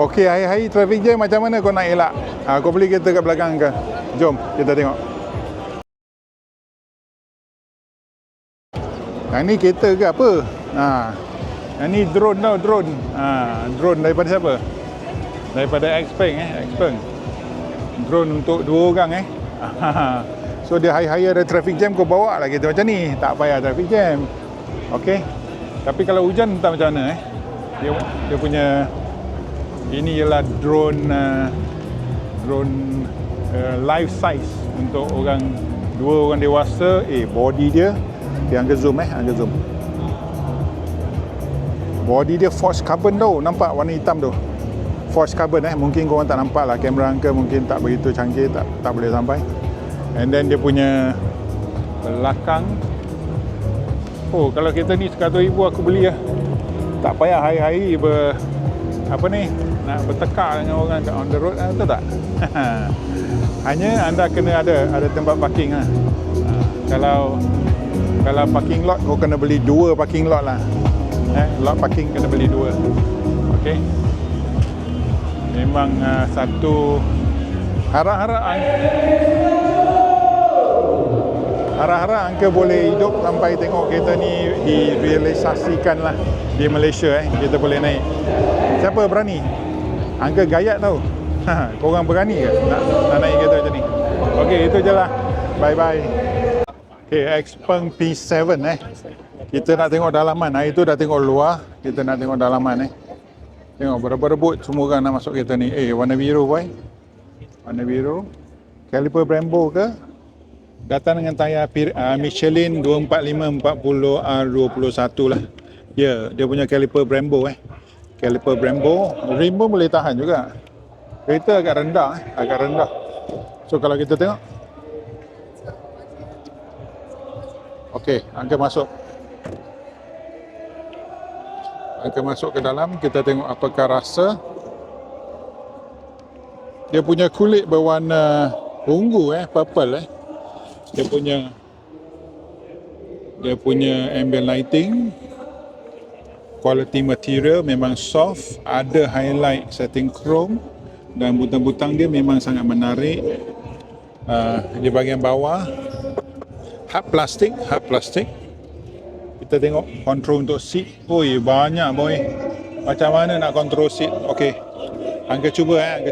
Okey, hari-hari traffic jam macam mana kau nak elak? Kau beli kereta kat belakang ke? Jom, kita tengok. Yang ni kereta ke apa? Yang ni drone tau, drone. Drone daripada siapa? Daripada Xpeng Xpeng. Drone untuk 2 orang So dia hari-hari ada traffic jam, kau bawa lah kereta macam ni. Tak payah traffic jam. Okey. Tapi kalau hujan entah macam mana Dia punya ini ialah drone life size untuk orang 2 orang dewasa. Body dia angkat zoom angkat zoom. Body dia forged carbon tau, nampak warna hitam tu. Forged carbon mungkin korang tak nampak lah, kamera angka mungkin tak begitu canggih, tak boleh sampai. And then dia punya belakang, kalau kereta ni 100,000 aku beli lah. Tak payah hari-hari nak bertekak dengan orang on the road, tahu tak? Hanya anda kena ada tempat parking Kalau parking lot, kau kena beli 2 parking lot lah. Lot parking kena beli 2. Okey. Memang satu harap-harap Angka boleh hidup sampai tengok kereta ni direalisasikan lah di Malaysia. Kita boleh naik. Siapa berani? Angka gayat tau. Korang berani ke nak naik kereta macam ni? Okey, itu je lah. Bye-bye. Okay, Xpeng P7 Kita nak tengok dalaman. Hari tu dah tengok luar, kita nak tengok dalaman Tengok berebut-rebut semua orang nak masuk kereta ni. Warna biru boy. Warna biru. Caliper Brembo ke? Datang dengan tayar Michelin 245 40 R21 lah. Dia punya caliper Brembo Caliper Brembo. Rim pun boleh tahan juga. Kereta agak rendah. So kalau kita tengok, okey, angka masuk ke dalam, kita tengok apakah rasa. Dia punya kulit berwarna ungu purple Dia punya ambient lighting, quality material memang soft, ada highlight setting chrome dan butang-butang dia memang sangat menarik. Di bahagian bawah hard plastik. Kita tengok control untuk seat. Banyak boy. Macam mana nak control seat? Okey. Angka cuba.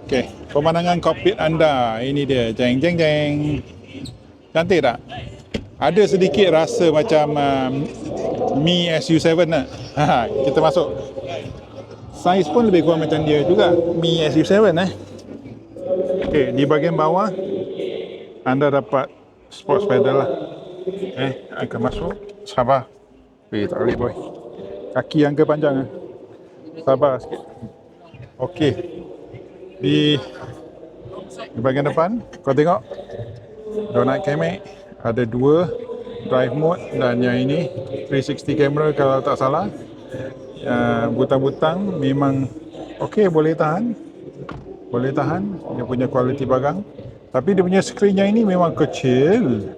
Okey, pemandangan kokpit anda. Ini dia. Jeng. Cantik tak? Ada sedikit rasa macam Mi SU7 lah. Kita masuk. Saiz pun lebih kurang macam dia juga. Mi SU7 Okey, di bahagian bawah anda dapat sports pedal lah. Angka masuk. Sabar. Tak boleh boy. Kaki angka panjang Sabar sikit. Okey. Di bahagian depan kau tengok donut kemek, ada 2 drive mode dan yang ini 360 kamera kalau tak salah. Butang-butang memang okey, boleh tahan. Dia punya kualiti barang. Tapi dia punya skrin yang ini memang kecil.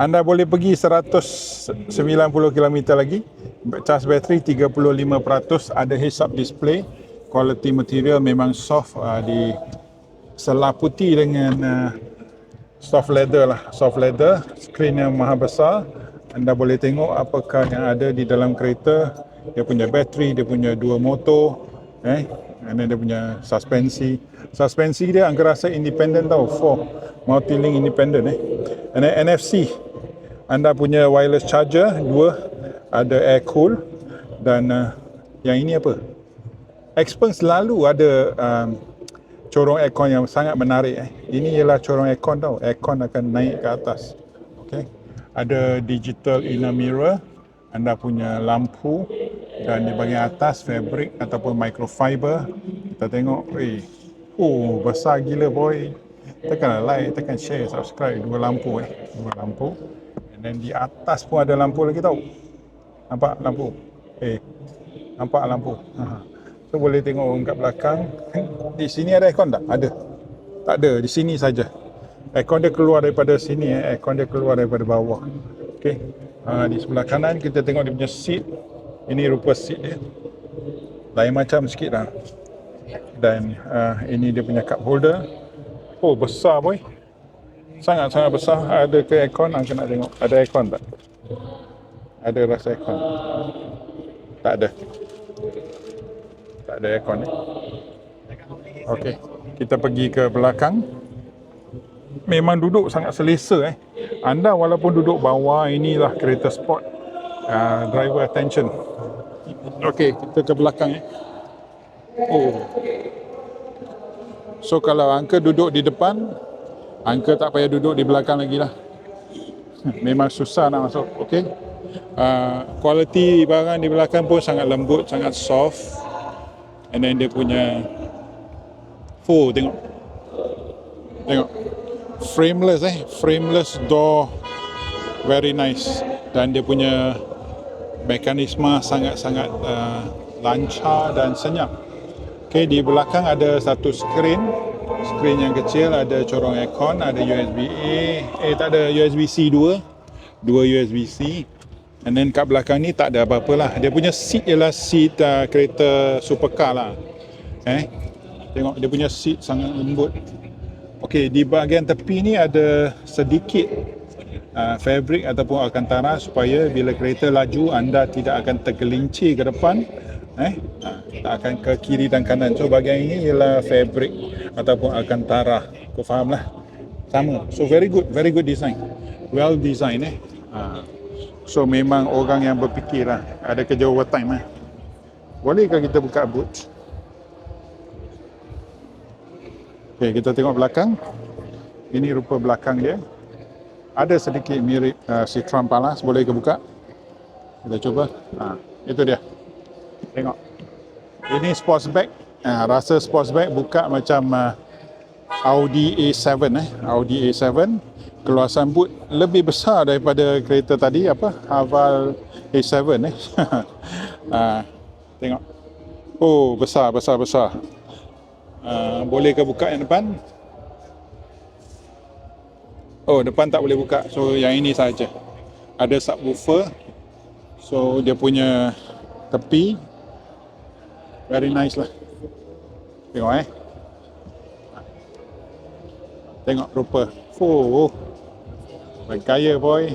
Anda boleh pergi 190 km lagi. Cas bateri 35%, ada heads-up display. Quality material memang soft, diselaputi dengan soft leather. Skrin yang maha besar. Anda boleh tengok apakah yang ada di dalam kereta. Dia punya bateri, dia punya 2 motor, and then dia punya suspensi dia angka rasa independent tau, 4 multi-link independent and then NFC. Anda punya wireless charger 2, ada air cool, dan yang ini apa? Xpeng selalu ada corong aircon yang sangat menarik. Ini ialah corong aircon tau. Aircon akan naik ke atas. Okey. Ada digital inner mirror. Anda punya lampu, dan di bahagian atas fabric ataupun microfiber. Kita tengok, besar gila boy. Tekan like, tekan share, subscribe. 2 lampu. And then di atas pun ada lampu lagi tau. Nampak lampu? Nampak lampu? So boleh tengok orang kat belakang. Di sini ada aircon tak? Ada. Tak ada, di sini saja. Aircon dia keluar daripada sini, aircon dia keluar daripada bawah. Okey. Di sebelah kanan kita tengok dia punya seat. Ini rupa seat dia. lain macam sikit lah. Dan ini dia punya cup holder. Oh, besar boy. Sangat-sangat besar. Ada ke aircon? Aku nak tengok. Ada aircon tak? Ada rasa aircon? Tak ada. Tak ada aircon ni. Okey, kita pergi ke belakang. Memang duduk sangat selesa Anda walaupun duduk bawah, inilah kereta sport. Driver attention. Okey, kita ke belakang Oh. So kalau Uncle duduk di depan, Uncle tak payah duduk di belakang lagi lah. Memang susah nak masuk. Okey. Kualiti barang di belakang pun sangat lembut, sangat soft. And then dia punya tengok. Frameless door, very nice. Dan dia punya mekanisme sangat-sangat lancar dan senyap. Okay, di belakang ada satu skrin yang kecil, ada corong aircon, ada USB-A, tak ada USB-C dua USB-C. And then kat belakang ni tak ada apa-apa lah. Dia punya seat ialah seat kereta supercar lah. Tengok dia punya seat sangat lembut. Okey, di bahagian tepi ni ada sedikit fabric ataupun alcantara supaya bila kereta laju anda tidak akan tergelincir ke depan, tak akan ke kiri dan kanan. So bahagian ini ialah fabric ataupun alcantara. Kau faham lah. Sama. So very good design. Well design So memang orang yang berfikir lah. Ada kerja overtime Bolehkah kita buka boot? Okay, kita tengok belakang. Ini rupa belakang dia. Ada sedikit mirip Citroen Palace. Boleh ke buka? Kita cuba. Itu dia. Tengok. Ini sportsback. Rasa sportsback buka macam Audi A7 Audi A7. Keluasan boot lebih besar daripada kereta tadi Haval A7 Tengok. Oh, besar. Boleh ke buka yang depan? Oh, depan tak boleh buka. So yang ini saja. Ada subwoofer. So dia punya tepi very nice lah. Tengok Tengok rupa. Oh, bergaya boy.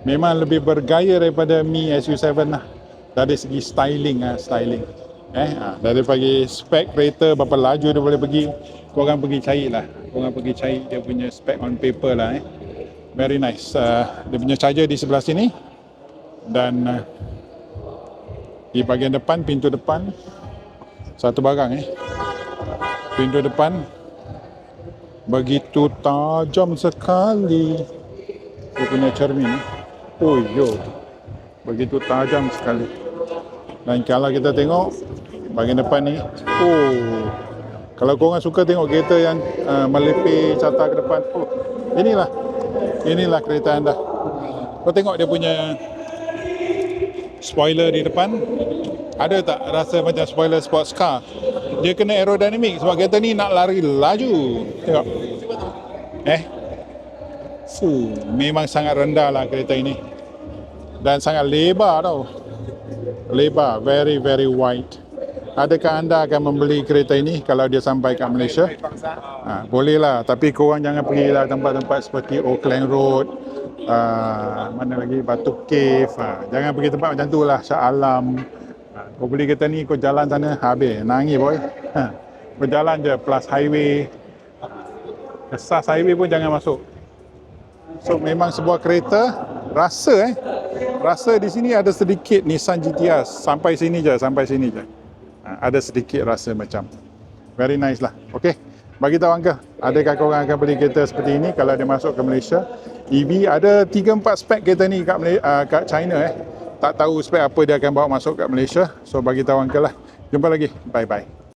Memang lebih bergaya daripada Mi SU7 lah. Dari segi styling. Dari pagi spek kereta, berapa laju dia boleh pergi, korang pergi cari lah. Korang pergi cari dia punya spek on paper lah. Very nice. Dia punya charger di sebelah sini. Dan di bahagian depan, pintu depan, satu barang pintu depan begitu tajam sekali. Dia punya cermin begitu tajam sekali. Dan kalau kita tengok bahagian depan ni, kalau korang suka tengok kereta yang melepih carta ke depan, inilah kereta anda. Kau tengok dia punya spoiler di depan. Ada tak rasa macam spoiler sports car? Dia kena aerodynamic sebab kereta ni nak lari laju. Tengok. Memang sangat rendah lah kereta ini. Dan sangat lebar tau. Lebar, very wide. Adakah anda akan membeli kereta ini kalau dia sampai kat Malaysia? Boleh lah, tapi korang jangan pergi lah tempat-tempat seperti Oakland Road, mana lagi, Batu Cave. Jangan pergi tempat macam tu lah, Shah Alam. Kau beli kereta ni, kau jalan sana, habis, nangis boy. Kau jalan je, plus highway. Kesas highway pun jangan masuk. So memang sebuah kereta, rasa di sini ada sedikit Nissan GTR. Sampai sini je. Ada sedikit rasa macam. Very nice lah. Okay, bagi tahu Uncle, adakah korang akan beli kereta seperti ini kalau dia masuk ke Malaysia? EV ada 3-4 spek kereta ni kat China. Tak tahu spek apa dia akan bawa masuk kat Malaysia. So bagi tahu Uncle lah. Jumpa lagi. Bye-bye.